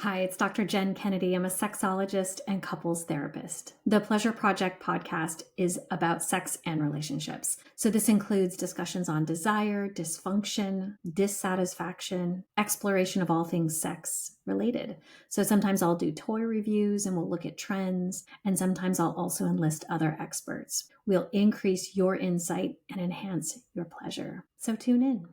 Hi, it's Dr. Jenn Kennedy. I'm a sexologist and couples therapist. The Pleasure Project podcast is about sex and relationships. So this includes discussions on desire, dysfunction, dissatisfaction, exploration of all things sex related. So sometimes I'll do toy reviews and we'll look at trends, and sometimes I'll also enlist other experts. We'll increase your insight and enhance your pleasure. So tune in.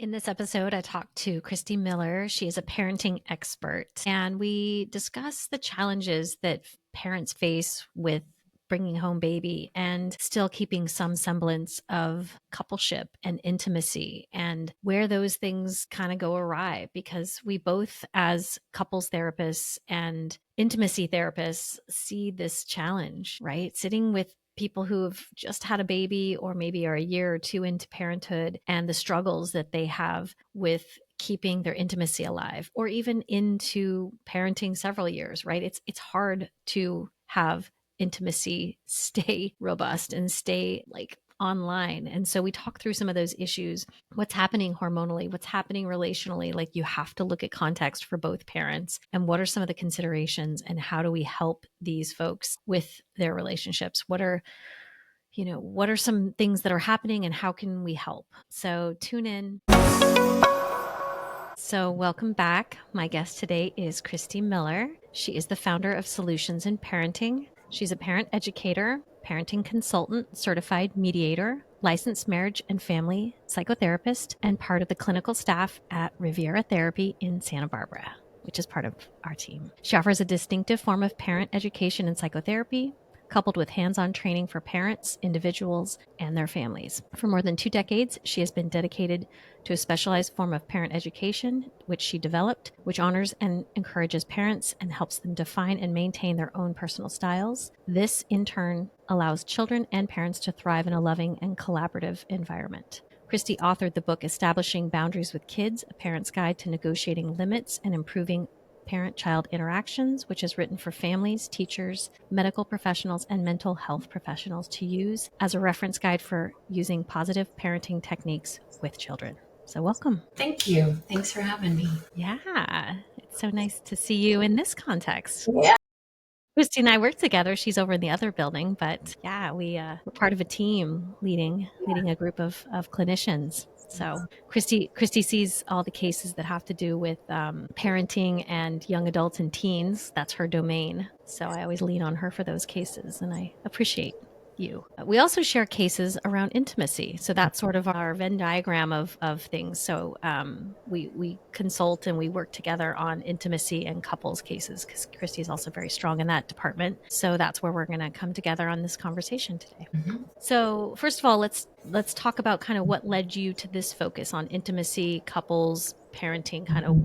In this episode, I talked to Kristi Miller. She is a parenting expert, and we discuss the challenges that parents face with bringing home baby and still keeping some semblance of coupleship and intimacy, and where those things kind of go awry, because we both, as couples therapists and intimacy therapists, see this challenge, right? Sitting with people who have just had a baby or maybe are a year or two into parenthood, and the struggles that they have with keeping their intimacy alive, or even into parenting several years, right? It's hard to have intimacy stay robust and stay like online. And so we talk through some of those issues. What's happening hormonally? What's happening relationally? Like, you have to look at context for both parents. And what are some of the considerations, and how do we help these folks with their relationships? What are some things that are happening, and how can we help? So tune in. So welcome back. My guest today is Kristi Miller. She is the founder of Solutions in Parenting. She's a parent educator, parenting consultant, certified mediator, licensed marriage and family psychotherapist, and part of the clinical staff at Riviera Therapy in Santa Barbara, which is part of our team. She offers a distinctive form of parent education and psychotherapy, coupled with hands-on training for parents, individuals, and their families. For more than 2 decades, she has been dedicated to a specialized form of parent education, which she developed, which honors and encourages parents and helps them define and maintain their own personal styles. This, in turn, allows children and parents to thrive in a loving and collaborative environment. Kristi authored the book Establishing Boundaries with Kids, A Parent's Guide to Negotiating Limits and Improving Parent-Child Interactions, which is written for families, teachers, medical professionals, and mental health professionals to use as a reference guide for using positive parenting techniques with children. So welcome. Thank you. Thanks for having me. Yeah, it's so nice to see you in this context. Yeah. Kristi and I work together. She's over in the other building, but yeah, we're part of a team leading a group of clinicians. So Kristi sees all the cases that have to do with parenting and young adults and teens. That's her domain. So I always lean on her for those cases, and I appreciate you. We also share cases around intimacy. So that's sort of our Venn diagram of things. So we consult and we work together on intimacy and couples cases, because Kristi is also very strong in that department. So that's where we're going to come together on this conversation today. Mm-hmm. So first of all, let's talk about kind of what led you to this focus on intimacy, couples, parenting, kind of,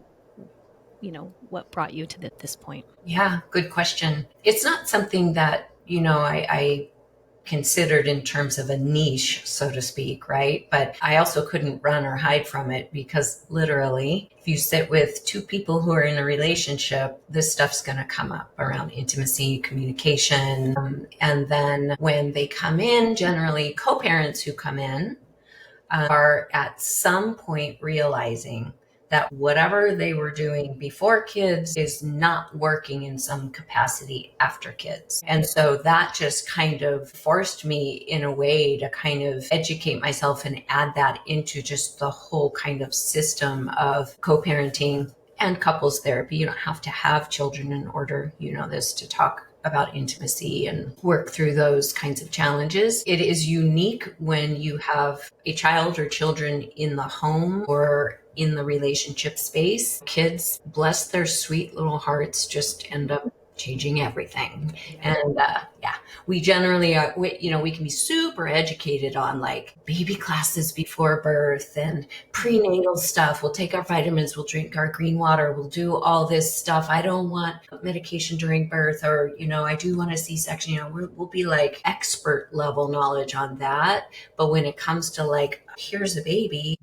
what brought you to this point? Yeah, good question. It's not something that, I considered in terms of a niche, so to speak, right? But I also couldn't run or hide from it, because literally, if you sit with two people who are in a relationship, this stuff's going to come up around intimacy, communication. And then when they come in, generally co-parents who come in are at some point realizing that whatever they were doing before kids is not working in some capacity after kids. And so that just kind of forced me in a way to kind of educate myself and add that into just the whole kind of system of co-parenting and couples therapy. You don't have to have children in order, to talk about intimacy and work through those kinds of challenges. It is unique when you have a child or children in the home or in the relationship space. Kids, bless their sweet little hearts, just end up changing everything. And we generally are, we can be super educated on like baby classes before birth and prenatal stuff. We'll take our vitamins, we'll drink our green water, we'll do all this stuff. I don't want medication during birth, or, I do want a C-section. We'll be like expert level knowledge on that. But when it comes to like, here's a baby,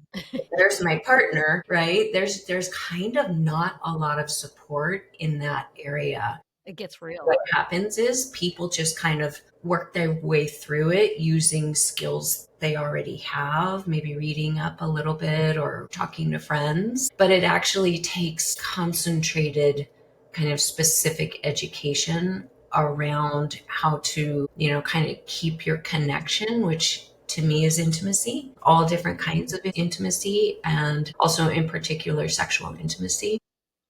there's my partner, right? There's kind of not a lot of support in that area. It gets real. What happens is people just kind of work their way through it using skills they already have, maybe reading up a little bit or talking to friends. But it actually takes concentrated, kind of specific education around how to, kind of keep your connection, which to me is intimacy, all different kinds of intimacy, and also in particular sexual intimacy.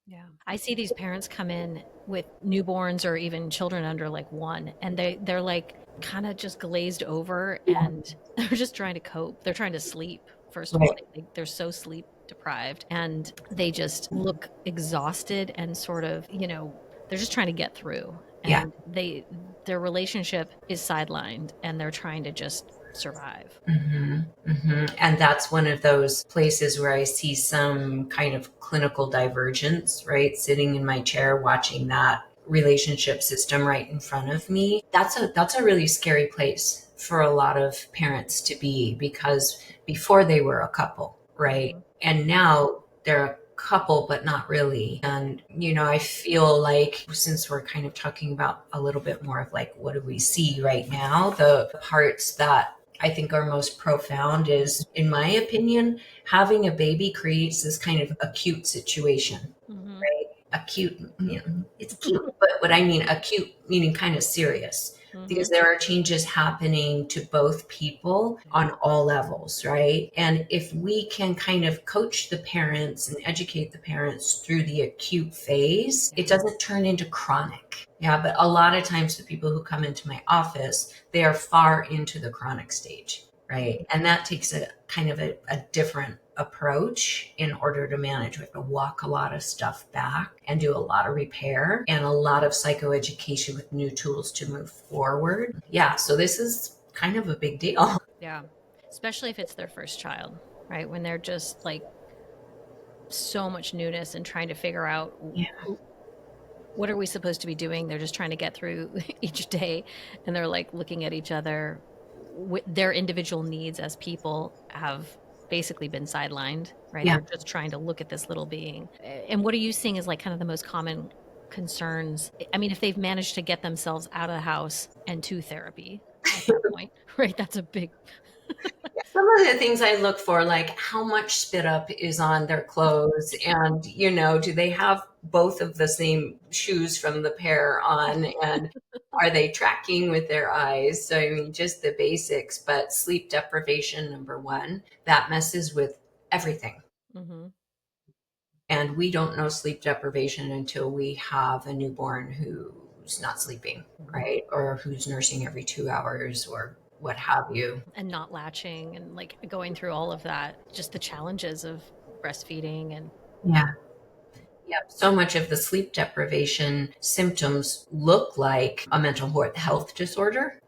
Yeah. I see these parents come in with newborns or even children under like 1, and they're like kind of just glazed over, and they're just trying to cope. They're trying to sleep. First of all, they're so sleep deprived, and they just look exhausted and sort of, they're just trying to get through. And their relationship is sidelined, and they're trying to just survive. And that's one of those places where I see some kind of clinical divergence, right? Sitting in my chair watching that relationship system right in front of me. That's a really scary place for a lot of parents to be, because before they were a couple, right? And now they're a couple, but not really. And, I feel like, since we're kind of talking about a little bit more of like, what do we see right now? The parts that I think are most profound is, in my opinion, having a baby creates this kind of acute situation, right? Acute, it's cute, but what I mean acute meaning kind of serious, because there are changes happening to both people on all levels, right? And if we can kind of coach the parents and educate the parents through the acute phase, it doesn't turn into chronic. Yeah, but a lot of times the people who come into my office, they are far into the chronic stage, right? And that takes a kind of a different approach in order to manage. We have to walk a lot of stuff back and do a lot of repair and a lot of psychoeducation with new tools to move forward. Yeah, so this is kind of a big deal. Yeah, especially if it's their first child, right? When they're just like so much newness and trying to figure out what are we supposed to be doing. They're just trying to get through each day, and they're like looking at each other. Their individual needs as people have basically been sidelined, right? They're just trying to look at this little being. And what are you seeing is like kind of the most common concerns? I mean, if they've managed to get themselves out of the house and to therapy at that point, right? That's a big... Some of the things I look for, like how much spit up is on their clothes, and, do they have both of the same shoes from the pair on, and are they tracking with their eyes? So, I mean, just the basics, but sleep deprivation, number one, that messes with everything. And we don't know sleep deprivation until we have a newborn who's not sleeping, right? Or who's nursing every 2 hours or what have you. And not latching and like going through all of that, just the challenges of breastfeeding. And yeah, so much of the sleep deprivation symptoms look like a mental health disorder,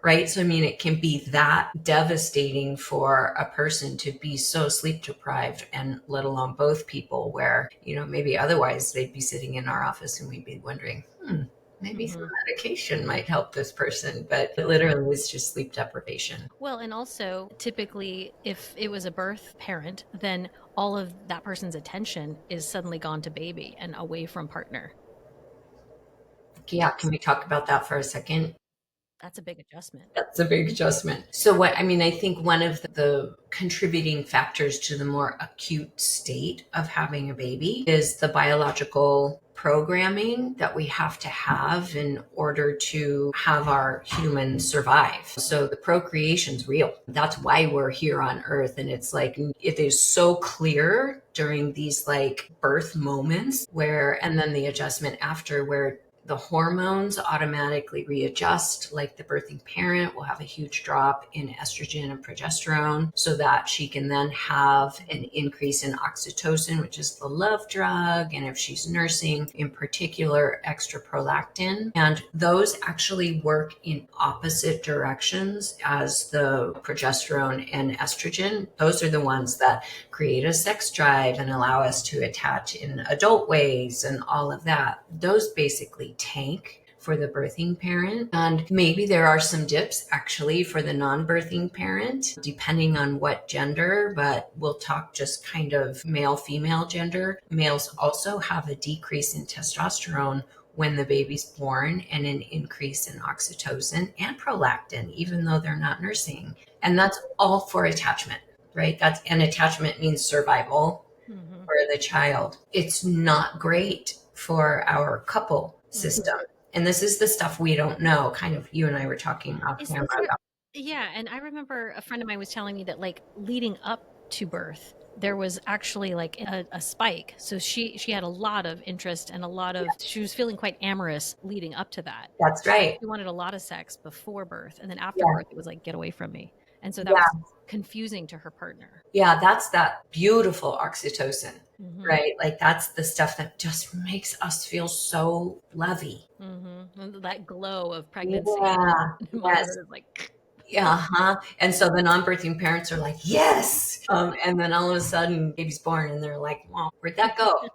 right? So, I mean, it can be that devastating for a person to be so sleep deprived, and let alone both people, where, maybe otherwise they'd be sitting in our office and we'd be wondering, maybe some medication might help this person, but it literally is just sleep deprivation. Well, and also typically if it was a birth parent, then all of that person's attention is suddenly gone to baby and away from partner. Yeah, can we talk about that for a second? That's a big adjustment. That's a big adjustment. So I think one of the contributing factors to the more acute state of having a baby is the biological programming that we have to have in order to have our human survive. So the procreation's real. That's why we're here on Earth. And it's like, it is so clear during these like birth moments and then the adjustment after, where the hormones automatically readjust. Like the birthing parent will have a huge drop in estrogen and progesterone, so that she can then have an increase in oxytocin, which is the love drug. And if she's nursing, in particular, extra prolactin. And those actually work in opposite directions as the progesterone and estrogen. Those are the ones that create a sex drive and allow us to attach in adult ways and all of that. Those basically tank for the birthing parent. And maybe there are some dips actually for the non-birthing parent, depending on what gender, but we'll talk just kind of male, female gender. Males also have a decrease in testosterone when the baby's born, and an increase in oxytocin and prolactin, even though they're not nursing. And that's all for attachment, right? And attachment means survival for the child. It's not great for our couple system. And this is the stuff we don't know, kind of you and I were talking off camera about. Yeah. And I remember a friend of mine was telling me that like leading up to birth, there was actually like a spike. So she had a lot of interest and she was feeling quite amorous leading up to that. That's right. She wanted a lot of sex before birth. And then after Yeah. birth, it was like, get away from me. And so that was confusing to her partner. Yeah, that's that beautiful oxytocin, right? Like that's the stuff that just makes us feel so lovey. And that glow of pregnancy. Yeah. Yes. Like, And so the non-birthing parents are like, yes. And then all of a sudden baby's born and they're like, well, where'd that go?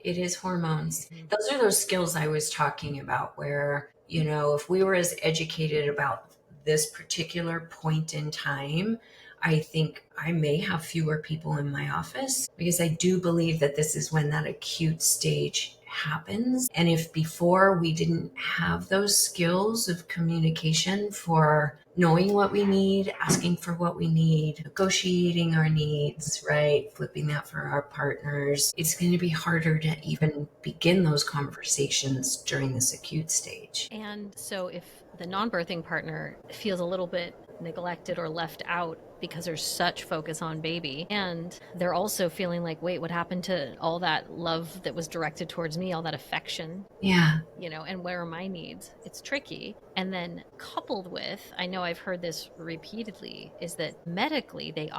It is hormones. Those are those skills I was talking about where, you know, if we were as educated about this particular point in time, I think I may have fewer people in my office, because I do believe that this is when that acute stage happens. And if before we didn't have those skills of communication for knowing what we need, asking for what we need, negotiating our needs, right? Flipping that for our partners, it's going to be harder to even begin those conversations during this acute stage. And so if the non-birthing partner feels a little bit neglected or left out because there's such focus on baby, and they're also feeling like, wait, what happened to all that love that was directed towards me, all that affection? Yeah. You know, and where are my needs? It's tricky. And then coupled with, I know I've heard this repeatedly, is that medically the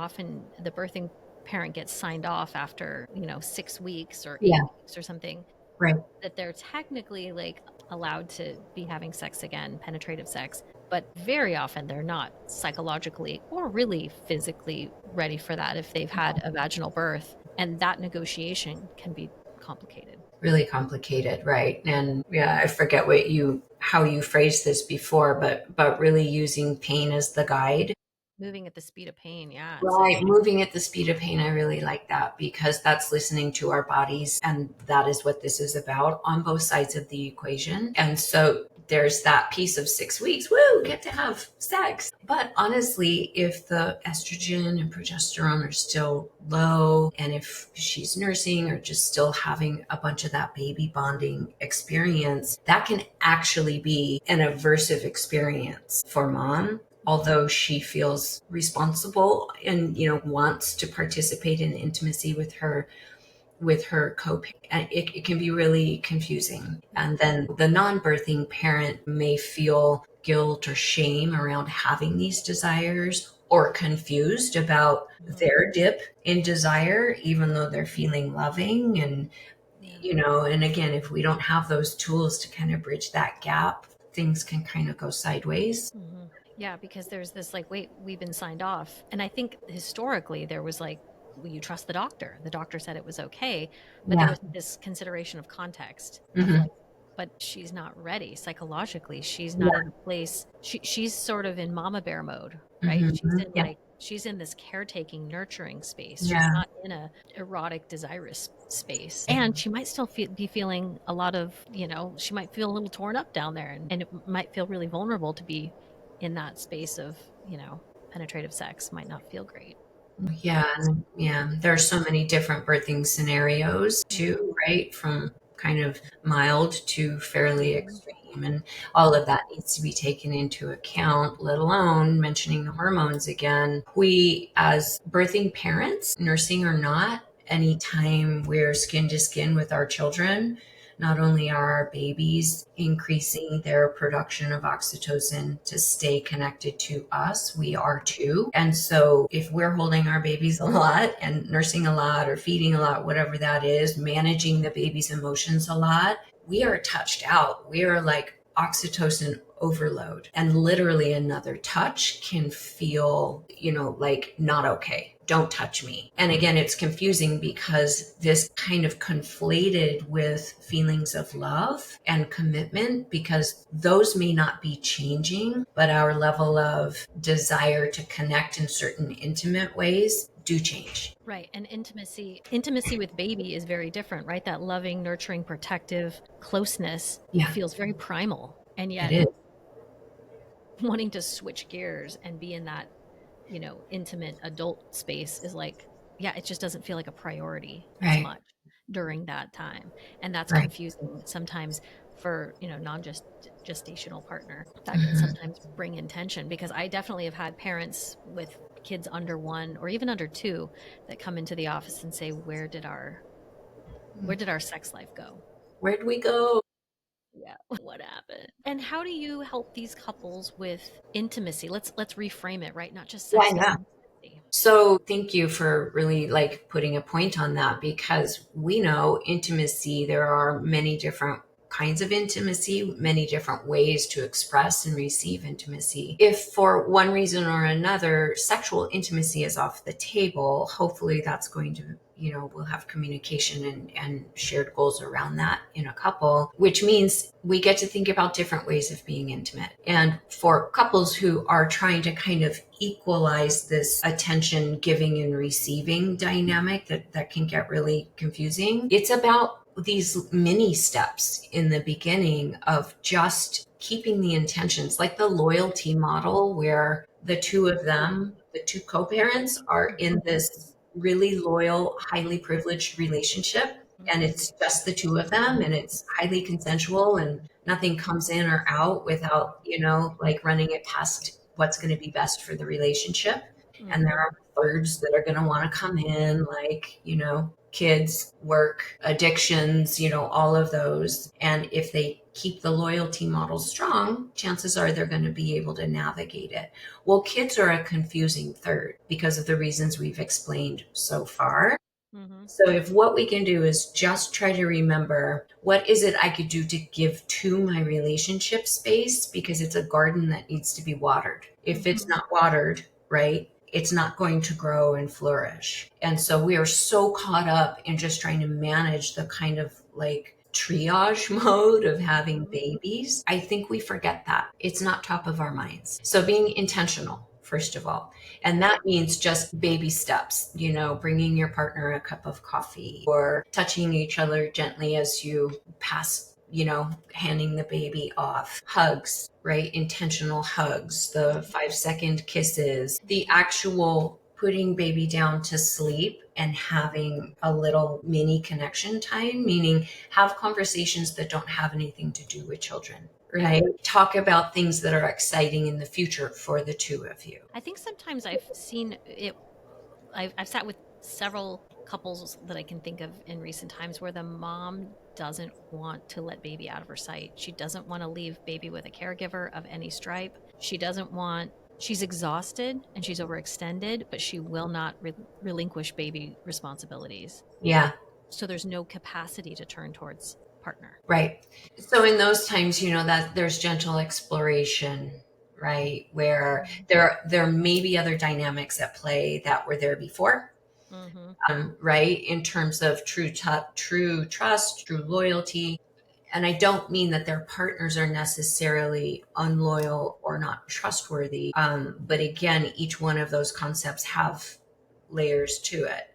birthing parent gets signed off after, 6 weeks or 8 weeks or something. Right. That they're technically like allowed to be having sex again, penetrative sex, but very often they're not psychologically or really physically ready for that if they've had a vaginal birth. And that negotiation can be complicated. Really complicated, right? And I forget how you phrased this before, but really using pain as the guide. Moving at the speed of pain, yeah. Right, moving at the speed of pain. I really like that, because that's listening to our bodies, and that is what this is about on both sides of the equation. And so there's that piece of 6 weeks, woo, get to have sex. But honestly, if the estrogen and progesterone are still low, and if she's nursing or just still having a bunch of that baby bonding experience, that can actually be an aversive experience for mom. Although she feels responsible and, wants to participate in intimacy with her co-parent, it can be really confusing. And then the non-birthing parent may feel guilt or shame around having these desires, or confused about their dip in desire, even though they're feeling loving. And, and again, if we don't have those tools to kind of bridge that gap, things can kind of go sideways. Yeah, because there's this like, wait, we've been signed off. And I think historically there was like, well, you trust the doctor. The doctor said it was okay. But there was this consideration of context. Of like, but she's not ready psychologically. She's not in a place. She's sort of in mama bear mode, right? She's in this caretaking, nurturing space. She's not in a erotic, desirous space. And she might still be feeling a lot of, she might feel a little torn up down there. And it might feel really vulnerable to be in that space of, penetrative sex. Might not feel great. Yeah. There are so many different birthing scenarios too, right? From kind of mild to fairly extreme. And all of that needs to be taken into account, let alone mentioning the hormones again. We, as birthing parents, nursing or not, anytime we're skin to skin with our children, not only are our babies increasing their production of oxytocin to stay connected to us, we are too. And so if we're holding our babies a lot and nursing a lot or feeding a lot, whatever that is, managing the baby's emotions a lot, we are touched out. We are like oxytocin overload. And literally another touch can feel, like not okay. Don't touch me. And again, it's confusing because this kind of conflated with feelings of love and commitment, because those may not be changing, but our level of desire to connect in certain intimate ways do change. Right. And intimacy with baby is very different, right? That loving, nurturing, protective closeness Yeah, feels very primal. And it yet is. wanting to switch gears and be in that, intimate adult space is like, yeah, it just doesn't feel like a priority as Right. much during that time. And that's Right. confusing sometimes for, non-just gestational partner. That can Mhm. sometimes bring in tension, because I definitely have had parents with kids under 1 or even under 2 that come into the office and say, where did our sex life go? Where'd we go? Yeah. What happened? And how do you help these couples with intimacy? Let's reframe it, right? Not just Yeah, sex, but yeah. intimacy. So thank you for really like putting a point on that, because we know intimacy, there are many different kinds of intimacy, many different ways to express and receive intimacy. If for one reason or another sexual intimacy is off the table, hopefully that's going to, we'll have communication and shared goals around that in a couple, which means we get to think about different ways of being intimate. And for couples who are trying to kind of equalize this attention giving and receiving dynamic that can get really confusing, it's about these mini steps in the beginning of just keeping the intentions, like the loyalty model where the two of them, the two co-parents, are in this really loyal, highly privileged relationship. And it's just the two of them, and it's highly consensual, and nothing comes in or out without, like running it past what's going to be best for the relationship. And there are thirds that are going to want to come in, like, kids, work, addictions, all of those. And if they keep the loyalty model strong, chances are they're going to be able to navigate it. Well, kids are a confusing third because of the reasons we've explained so far. Mm-hmm. So if what we can do is just try to remember, what is it I could do to give to my relationship space? Because it's a garden that needs to be watered. If it's not watered, right, it's not going to grow and flourish. And so we are so caught up in just trying to manage the kind of like triage mode of having babies. I think we forget that. It's not top of our minds. So being intentional, first of all. And that means just baby steps, bringing your partner a cup of coffee or touching each other gently as you pass, handing the baby off, hugs, right? Intentional hugs, the 5-second kisses, the actual putting baby down to sleep and having a little mini connection time, meaning have conversations that don't have anything to do with children. Right. Talk about things that are exciting in the future for the two of you. I think sometimes I've seen it. I've sat with several couples that I can think of in recent times where the mom doesn't want to let baby out of her sight. She doesn't want to leave baby with a caregiver of any stripe. She's exhausted and she's overextended, but she will not relinquish baby responsibilities. Yeah. So there's no capacity to turn towards partner. Right. So in those times, that there's gentle exploration, right? Where there may be other dynamics at play that were there before. Right. In terms of true trust, true loyalty. And I don't mean that their partners are necessarily unloyal or not trustworthy. But again, each one of those concepts have layers to it.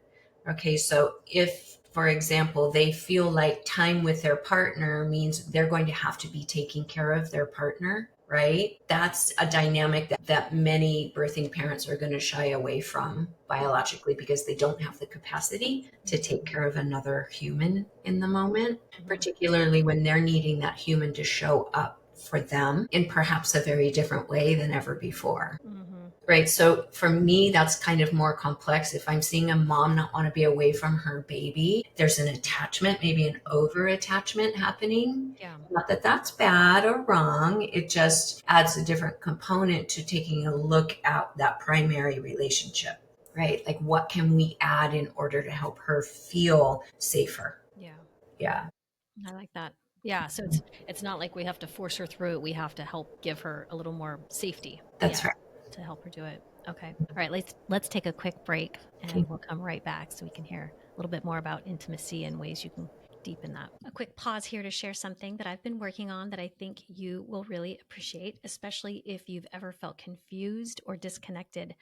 Okay, so if, for example, they feel like time with their partner means they're going to have to be taking care of their partner, right? That's a dynamic that many birthing parents are going to shy away from biologically because they don't have the capacity to take care of another human in the moment, particularly when they're needing that human to show up for them in perhaps a very different way than ever before. Right. So for me, that's kind of more complex. If I'm seeing a mom not want to be away from her baby, there's an attachment, maybe an over attachment happening. Yeah. Not that that's bad or wrong. It just adds a different component to taking a look at that primary relationship, right? Like what can we add in order to help her feel safer? Yeah. Yeah. I like that. Yeah. So it's not like we have to force her through it. We have to help give her a little more safety. That's right. To help her do it. Okay. All right. Let's take a quick break and we'll come right back so we can hear a little bit more about intimacy and ways you can deepen that. A quick pause here to share something that I've been working on that I think you will really appreciate, especially if you've ever felt confused or disconnected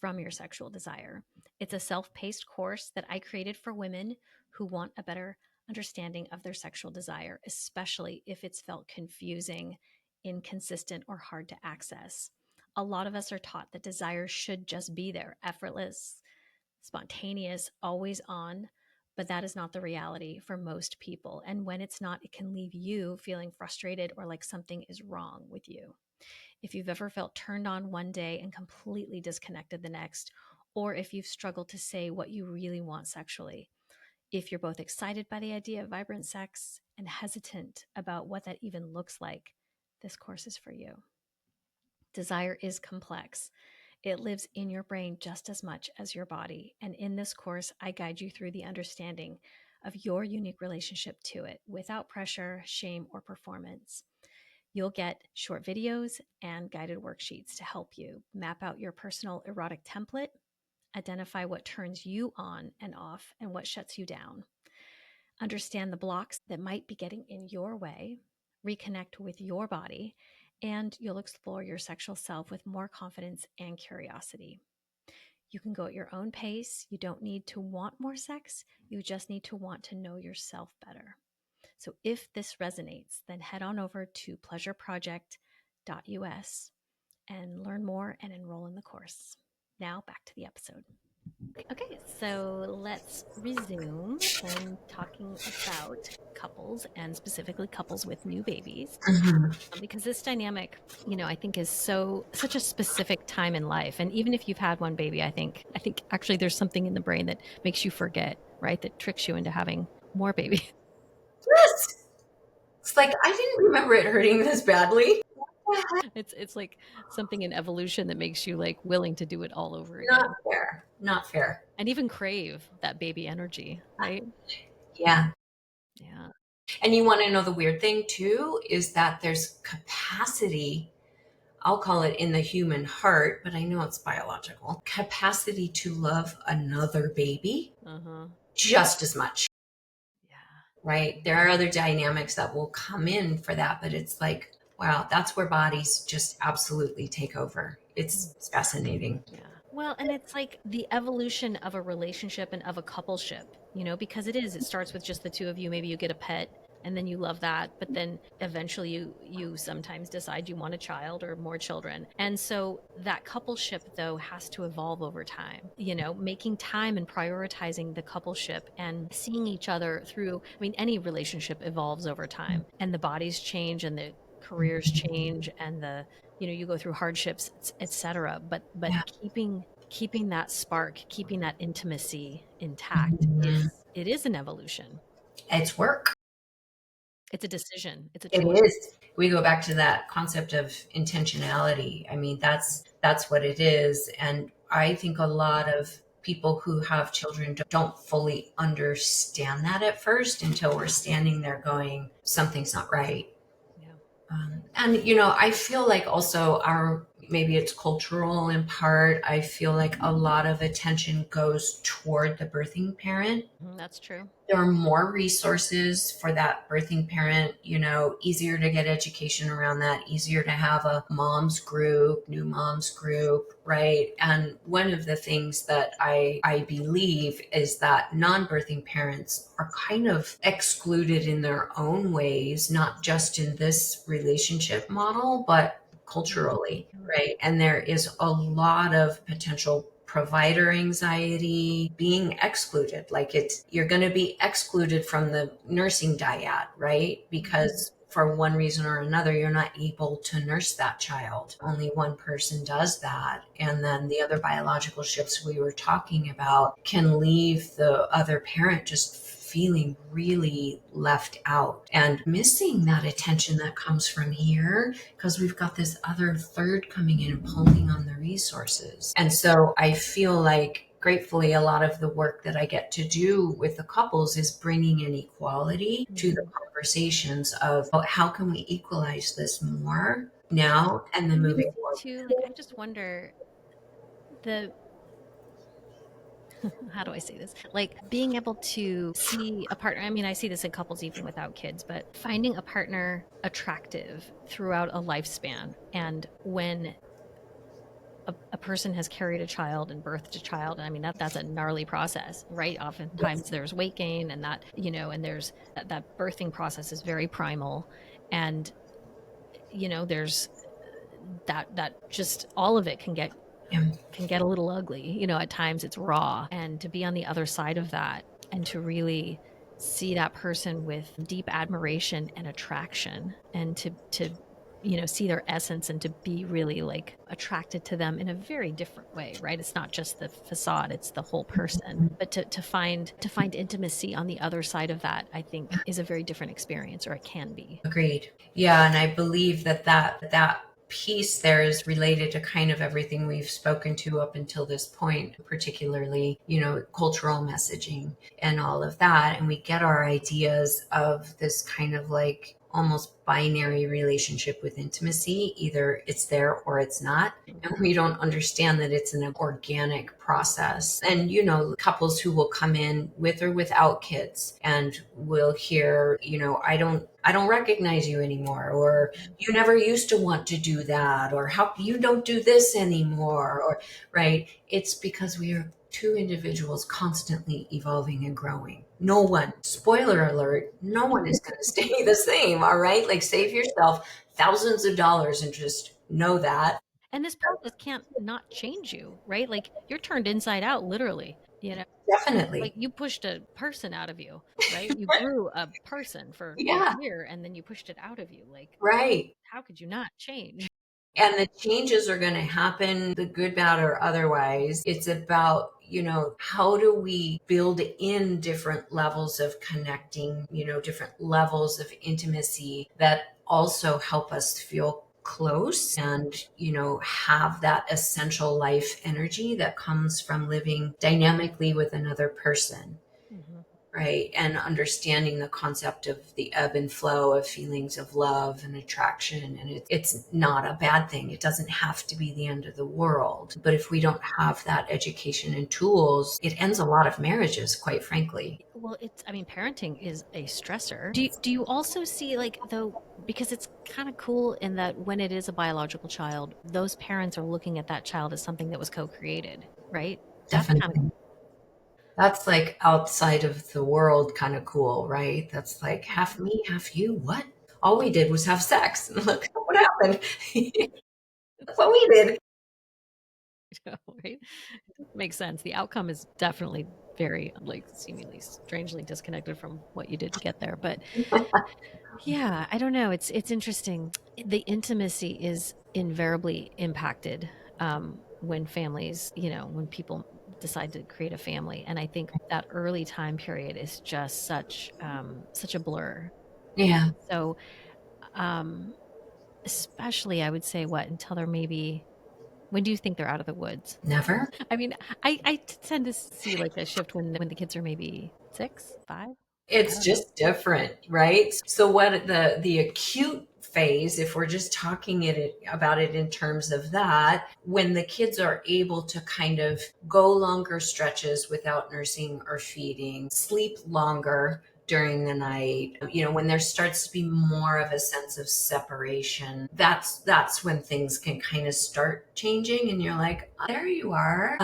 from your sexual desire. It's a self-paced course that I created for women who want a better understanding of their sexual desire, especially if it's felt confusing, inconsistent, or hard to access. A lot of us are taught that desire should just be there, effortless, spontaneous, always on, but that is not the reality for most people. And when it's not, it can leave you feeling frustrated or like something is wrong with you. If you've ever felt turned on one day and completely disconnected the next, or if you've struggled to say what you really want sexually, if you're both excited by the idea of vibrant sex and hesitant about what that even looks like, this course is for you. Desire is complex. It lives in your brain just as much as your body. And in this course, I guide you through the understanding of your unique relationship to it without pressure, shame, or performance. You'll get short videos and guided worksheets to help you map out your personal erotic template, identify what turns you on and off and what shuts you down, understand the blocks that might be getting in your way, reconnect with your body, and you'll explore your sexual self with more confidence and curiosity. You can go at your own pace. You don't need to want more sex. You just need to want to know yourself better. So if this resonates, then head on over to pleasureproject.us and learn more and enroll in the course. Now back to the episode. Okay, so let's resume and talking about couples and specifically couples with new babies. Because this dynamic, I think is such a specific time in life. And even if you've had one baby, I think actually there's something in the brain that makes you forget, right? That tricks you into having more babies. Yes. It's like, I didn't remember it hurting this badly. It's like something in evolution that makes you like willing to do it all over again. Not fair. Not fair. And even crave that baby energy, right? Yeah. Yeah. And you want to know the weird thing too, is that there's capacity, I'll call it in the human heart, but I know it's biological, capacity to love another baby just as much. Yeah. Right? There are other dynamics that will come in for that, but it's like, wow, that's where bodies just absolutely take over. It's fascinating. Yeah. Well, and it's like the evolution of a relationship and of a coupleship, because it starts with just the two of you. Maybe you get a pet and then you love that, but then eventually you sometimes decide you want a child or more children. And so that coupleship though has to evolve over time, making time and prioritizing the coupleship and seeing each other through, any relationship evolves over time and the bodies change and the careers change and you go through hardships, etc. But Yeah. keeping that spark, keeping that intimacy intact it is an evolution. It's work. It's a decision. It's a choice. choice. It is. We go back to that concept of intentionality. That's what it is. And I think a lot of people who have children don't fully understand that at first until we're standing there going, something's not right. And, I feel like also maybe it's cultural in part. I feel like a lot of attention goes toward the birthing parent. That's true. There are more resources for that birthing parent, easier to get education around that, easier to have a mom's group, new mom's group, right? And one of the things that I believe is that non-birthing parents are kind of excluded in their own ways, not just in this relationship model, but culturally, right? And there is a lot of potential provider anxiety, being excluded. Like you're going to be excluded from the nursing dyad, right? Because for one reason or another, you're not able to nurse that child. Only one person does that. And then the other biological shifts we were talking about can leave the other parent just feeling really left out and missing that attention that comes from here because we've got this other third coming in and pulling on the resources. And so I feel like gratefully a lot of the work that I get to do with the couples is bringing in equality to the conversations of how can we equalize this more now and then moving forward. I just wonder how do I say this? Like being able to see a partner. I see this in couples even without kids, but finding a partner attractive throughout a lifespan. And when a person has carried a child and birthed a child, and I mean that's a gnarly process, right? Oftentimes there's weight gain, and that, and there's that birthing process is very primal, and there's that just all of it can get a little ugly. At times it's raw, and to be on the other side of that and to really see that person with deep admiration and attraction, and to see their essence, and to be really like attracted to them in a very different way, right? It's not just the facade, it's the whole person. But to find intimacy on the other side of that, I think, is a very different experience, or it can be. Agreed. Yeah, and I believe that piece there is related to kind of everything we've spoken to up until this point, particularly, cultural messaging and all of that. And we get our ideas of this kind of like almost binary relationship with intimacy. Either it's there or it's not. And we don't understand that it's an organic process. And, couples who will come in with or without kids and will hear, I don't recognize you anymore, or you never used to want to do that, or how you don't do this anymore, or right. It's because we are two individuals constantly evolving and growing. No one, spoiler alert, no one is going to stay the same. All right. Like, save yourself thousands of dollars and just know that. And this process can't not change you, right? Like, you're turned inside out, literally, Definitely. Like, you pushed a person out of you, right? You grew a person for Yeah. a year, and then you pushed it out of you. Like, right. How could you not change? And the changes are going to happen, the good, bad, or otherwise. It's about, how do we build in different levels of connecting, different levels of intimacy that also help us feel close and, have that essential life energy that comes from living dynamically with another person. Mm-hmm. Right. And understanding the concept of the ebb and flow of feelings of love and attraction. And it's not a bad thing. It doesn't have to be the end of the world. But if we don't have that education and tools, it ends a lot of marriages, quite frankly. Well, parenting is a stressor. Do you also see, like, though, because it's kind of cool in that when it is a biological child, those parents are looking at that child as something that was co-created, right? Definitely. That's like outside of the world kind of cool, right? That's like half me, half you. What? All we did was have sex. And look what happened. That's what we did. Right? Makes sense. The outcome is definitely very, like, seemingly strangely disconnected from what you did to get there. But yeah, I don't know. It's interesting. The intimacy is invariably impacted when families, when people decide to create a family. And I think that early time period is just such a blur. Yeah. So especially, I would say, until they're maybe, when do you think they're out of the woods? Never. I mean, I tend to see like a shift when the kids are maybe 6, 5. It's just different, right? So what the acute phase, if we're just talking about it in terms of that, when the kids are able to kind of go longer stretches without nursing or feeding, sleep longer during the night, when there starts to be more of a sense of separation, that's when things can kind of start changing, and you're like, oh, there you are,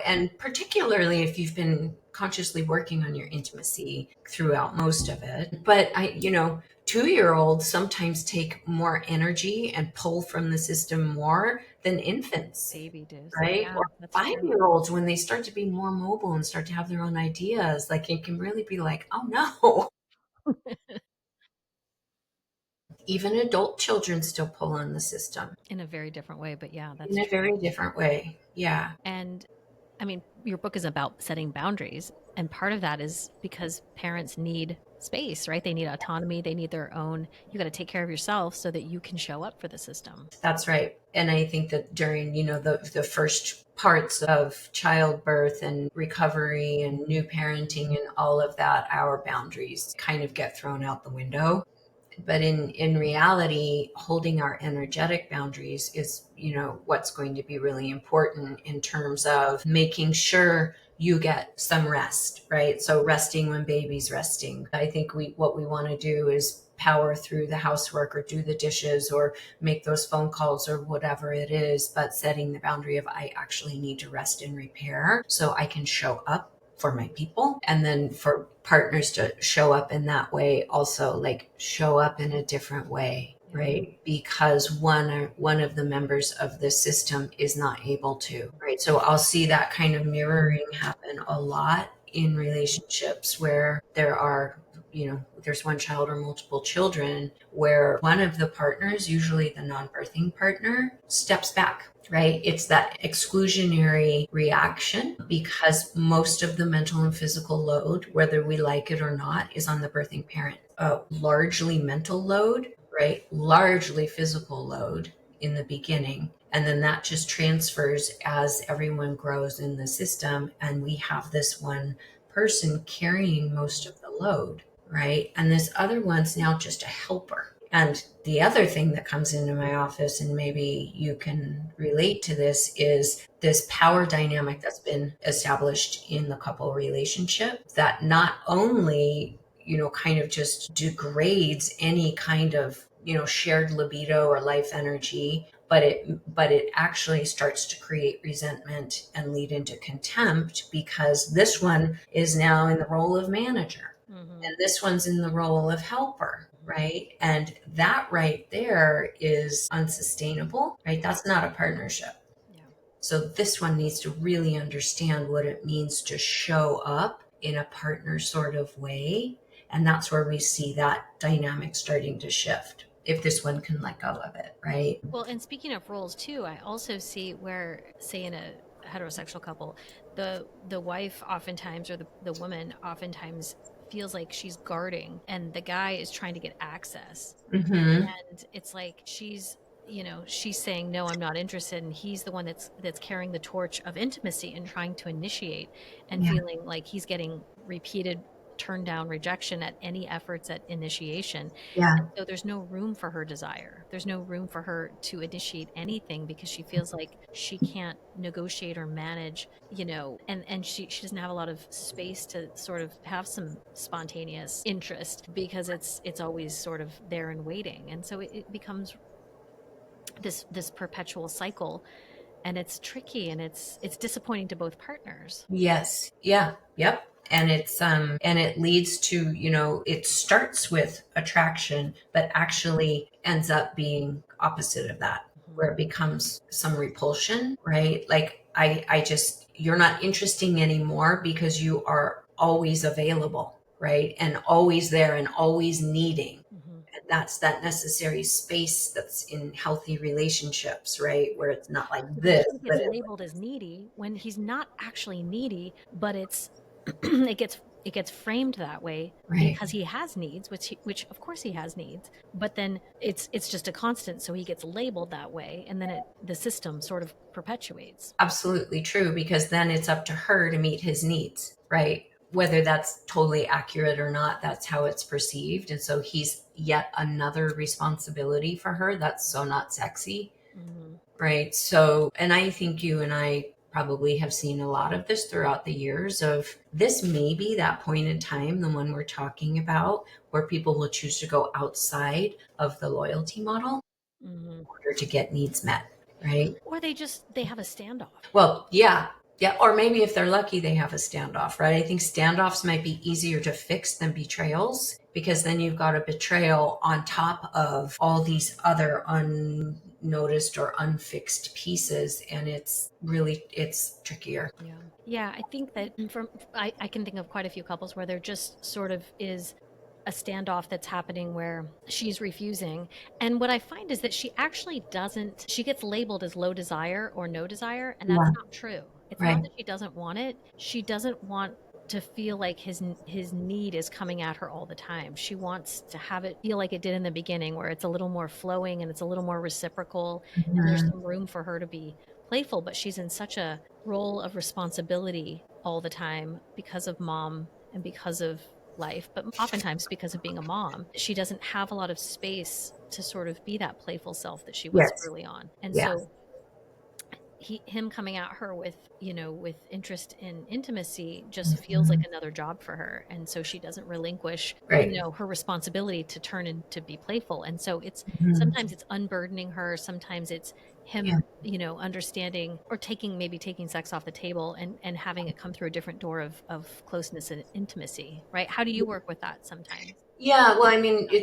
and particularly if you've been consciously working on your intimacy throughout most of it. But 2-year-olds sometimes take more energy and pull from the system more than infants. Baby does, right? Yeah, Or that's true. 5-year-olds, when they start to be more mobile and start to have their own ideas, like, it can really be like, oh no. Even adult children still pull on the system. In a very different way, but yeah, that's In a true. very different way. Yeah. And your book is about setting boundaries. And part of that is because parents need space, right? They need autonomy. They need their own, you got to take care of yourself so that you can show up for the system. That's right. And I think that during, the first parts of childbirth and recovery and new parenting and all of that, our boundaries kind of get thrown out the window. But in reality, holding our energetic boundaries is, what's going to be really important in terms of making sure you get some rest, right? So resting when baby's resting. I think what we want to do is power through the housework or do the dishes or make those phone calls or whatever it is, but setting the boundary of I actually need to rest and repair so I can show up for my people. And then for partners to show up in that way, also like show up in a different way, right? Because one of the members of the system is not able to, right? So I'll see that kind of mirroring happen a lot in relationships where there are, there's one child or multiple children where one of the partners, usually the non-birthing partner, steps back, right? It's that exclusionary reaction because most of the mental and physical load, whether we like it or not, is on the birthing parent. Largely mental load, right? Largely physical load in the beginning. And then that just transfers as everyone grows in the system. And we have this one person carrying most of the load, right? And this other one's now just a helper. And the other thing that comes into my office, and maybe you can relate to this, is this power dynamic that's been established in the couple relationship that not only, kind of just degrades any kind of, shared libido or life energy, but it actually starts to create resentment and lead into contempt because this one is now in the role of manager. And this one's in the role of helper, right? And that right there is unsustainable, right? That's not a partnership. Yeah. So this one needs to really understand what it means to show up in a partner sort of way. And that's where we see that dynamic starting to shift if this one can let go of it, right? Well, and speaking of roles too, I also see where, say in a heterosexual couple, the wife oftentimes, or the woman oftentimes feels like she's guarding and the guy is trying to get access. And it's like she's saying, no, I'm not interested. And he's the one that's carrying the torch of intimacy and trying to initiate and feeling like he's getting repeated turn down rejection at any efforts at initiation. And so there's no room for her desire. There's no room for her to initiate anything because she feels like she can't negotiate or manage, and she doesn't have a lot of space to sort of have some spontaneous interest because it's always sort of there and waiting. And so it becomes this perpetual cycle, and it's tricky and it's disappointing to both partners. Yes. Yeah. Yep. And it leads to, it starts with attraction, but actually ends up being opposite of that, where it becomes some repulsion, right? Like you're not interesting anymore because you are always available, right? And always there and always needing. And that's that necessary space that's in healthy relationships, right? Where it's not like this. He gets labeled as needy when he's not actually needy, but it gets framed that way, right? Because he has needs, which of course he has needs, but then it's just a constant, so he gets labeled that way, and then the system sort of perpetuates. Absolutely true, because then it's up to her to meet his needs, right? Whether that's totally accurate or not, that's how it's perceived. And so he's yet another responsibility for her. That's so not sexy, right? So, and I think you and I probably have seen a lot of this throughout the years of this may be that point in time, the one we're talking about, where people will choose to go outside of the loyalty model in order to get needs met, right? Or they have a standoff. Well, yeah. Or maybe if they're lucky, they have a standoff, right? I think standoffs might be easier to fix than betrayals, because then you've got a betrayal on top of all these other unnoticed or unfixed pieces. And it's trickier. Yeah. I think that I can think of quite a few couples where there just sort of is a standoff that's happening where she's refusing. And what I find is that she actually she gets labeled as low desire or no desire. And that's not true. It's not that she doesn't want it. She doesn't want to feel like his need is coming at her all the time. She wants to have it feel like it did in the beginning, where it's a little more flowing and it's a little more reciprocal, and there's some room for her to be playful, but she's in such a role of responsibility all the time because of mom and because of life, but oftentimes because of being a mom. She doesn't have a lot of space to sort of be that playful self that she was early on. And so him coming at her with, with interest in intimacy just feels like another job for her. And so she doesn't relinquish, Right. her responsibility to turn and to be playful. And so it's Mhm. sometimes it's unburdening her. Sometimes it's Yeah. him, understanding or maybe taking sex off the table and having it come through a different door of closeness and intimacy, right? How do you work with that sometimes? Yeah, well, I mean, Not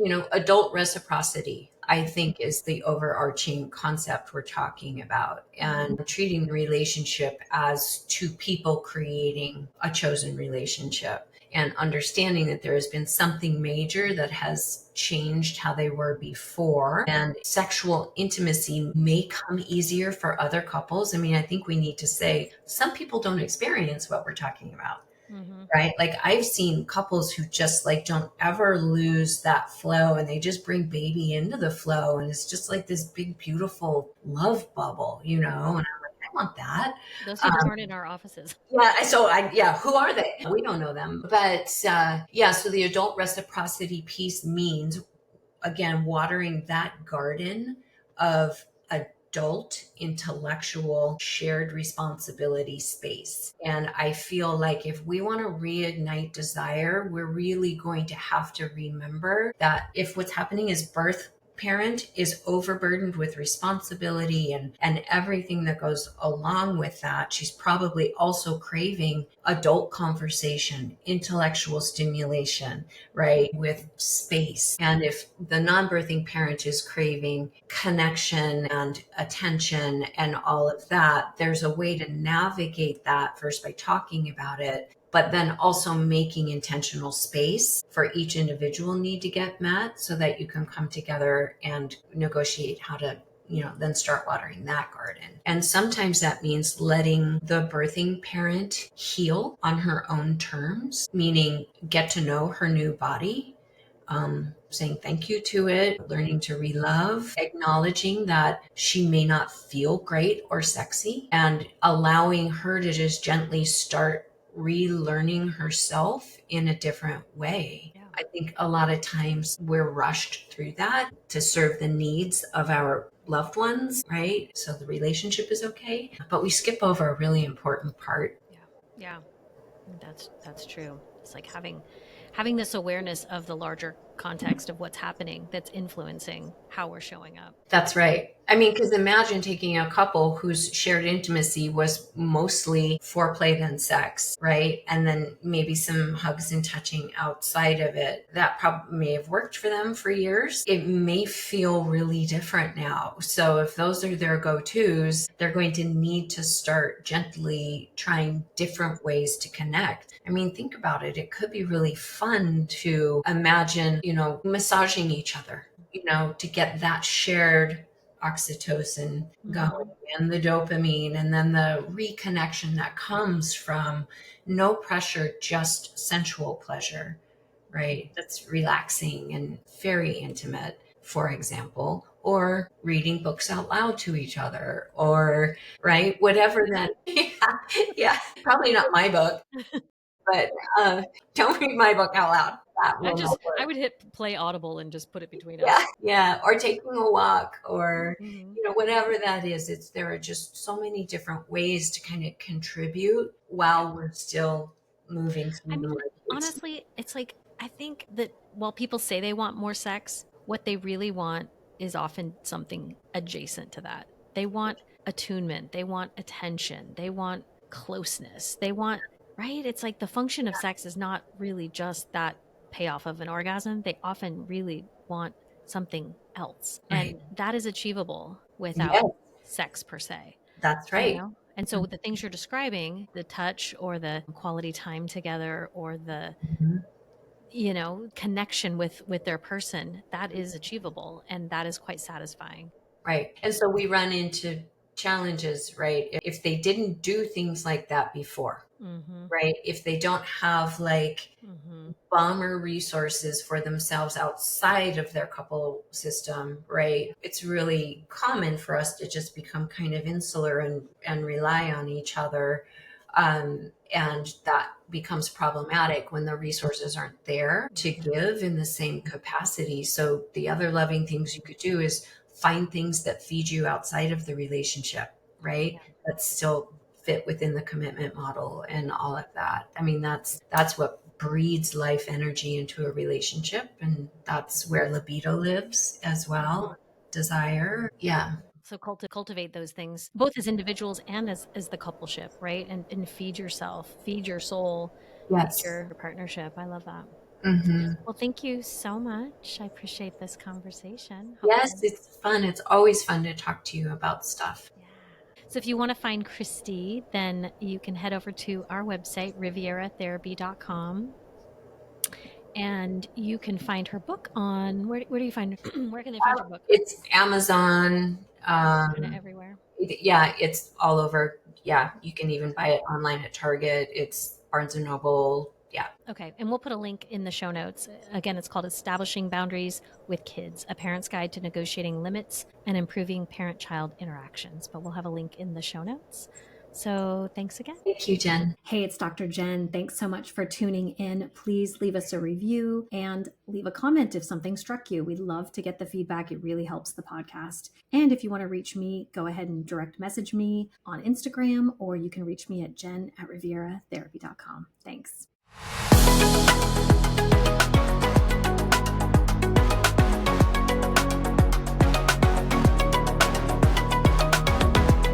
yet. adult reciprocity, I think, is the overarching concept we're talking about, and treating the relationship as two people creating a chosen relationship, and understanding that there has been something major that has changed how they were before. And sexual intimacy may come easier for other couples. I mean, I think we need to say some people don't experience what we're talking about. Mm-hmm. Right? Like I've seen couples who just like don't ever lose that flow, and they just bring baby into the flow, and it's just like this big beautiful love bubble, and I'm like, I want that. Those people aren't in our offices. Yeah, who are they? We don't know them. But yeah, so the adult reciprocity piece means, again, watering that garden of adult intellectual shared responsibility space. And I feel like if we want to reignite desire, we're really going to have to remember that if what's happening is birth parent is overburdened with responsibility and everything that goes along with that, she's probably also craving adult conversation, intellectual stimulation, right, with space. And if the non-birthing parent is craving connection and attention and all of that, there's a way to navigate that first by talking about it, but then also making intentional space for each individual need to get met, so that you can come together and negotiate how to then start watering that garden. And sometimes that means letting the birthing parent heal on her own terms, meaning get to know her new body, saying thank you to it, learning to relove, acknowledging that she may not feel great or sexy, and allowing her to just gently start relearning herself in a different way. Yeah. I think a lot of times we're rushed through that to serve the needs of our loved ones, right? So the relationship is okay, but we skip over a really important part. Yeah. That's true. It's like having this awareness of the larger context of what's happening that's influencing how we're showing up. That's right. I mean, because imagine taking a couple whose shared intimacy was mostly foreplay than sex, right? And then maybe some hugs and touching outside of it. That probably may have worked for them for years. It may feel really different now. So if those are their go-tos, they're going to need to start gently trying different ways to connect. I mean, think about it. It could be really fun to imagine, massaging each other, to get that shared oxytocin going, and the dopamine, and then the reconnection that comes from no pressure, just sensual pleasure, right? That's relaxing and very intimate, for example, or reading books out loud to each other, or, right, whatever that, yeah, probably not my book, but don't read my book out loud. That will not work. I would hit play Audible and just put it between us. Yeah, or taking a walk, or Mm-hmm. whatever that is. There are just so many different ways to kind of contribute while we're still moving I through the mean, life. honestly, it's like I think that while people say they want more sex, what they really want is often something adjacent to that. They want attunement, they want attention, they want closeness, they want, right? It's like the function of sex is not really just that payoff of an orgasm. They often really want something else. Right. And that is achievable without Yes, sex per se. that's You right. know? And so the things you're describing, the touch or the quality time together or the, Mhm. connection with their person, that is achievable and that is quite satisfying. Right. And so we run into challenges, right? If they didn't do things like that before, Mhm. right? If they don't have like Mhm. bomber resources for themselves outside of their couple system, right? It's really common for us to just become kind of insular and rely on each other. And that becomes problematic when the resources aren't there to give in the same capacity. So the other loving things you could do is find things that feed you outside of the relationship, right? Yeah. That still fit within the commitment model and all of that. I mean, that's what breeds life energy into a relationship. And that's where libido lives as well. Desire. Yeah. So cultivate those things, both as individuals and as the coupleship, right? And feed yourself, feed your soul, feed Yes. your partnership. I love that. Mm-hmm. Well, thank you so much. I appreciate this conversation. Yes, it's fun. It's always fun to talk to you about stuff. Yeah. So if you want to find Kristi, then you can head over to our website, rivieratherapy.com. And you can find her book on where do you find where can they find your book? It's Amazon. Kind of everywhere. Yeah, it's all over. Yeah, you can even buy it online at Target. It's Barnes and Noble. Yeah. Okay. And we'll put a link in the show notes. Again, it's called Establishing Boundaries with Kids, a parent's guide to negotiating limits and improving parent-child interactions. But we'll have a link in the show notes. So thanks again. Thank you, Jenn. Hey, it's Dr. Jenn. Thanks so much for tuning in. Please leave us a review and leave a comment if something struck you. We'd love to get the feedback. It really helps the podcast. And if you want to reach me, go ahead and direct message me on Instagram, or you can reach me at jen@rivieratherapy.com. Thanks.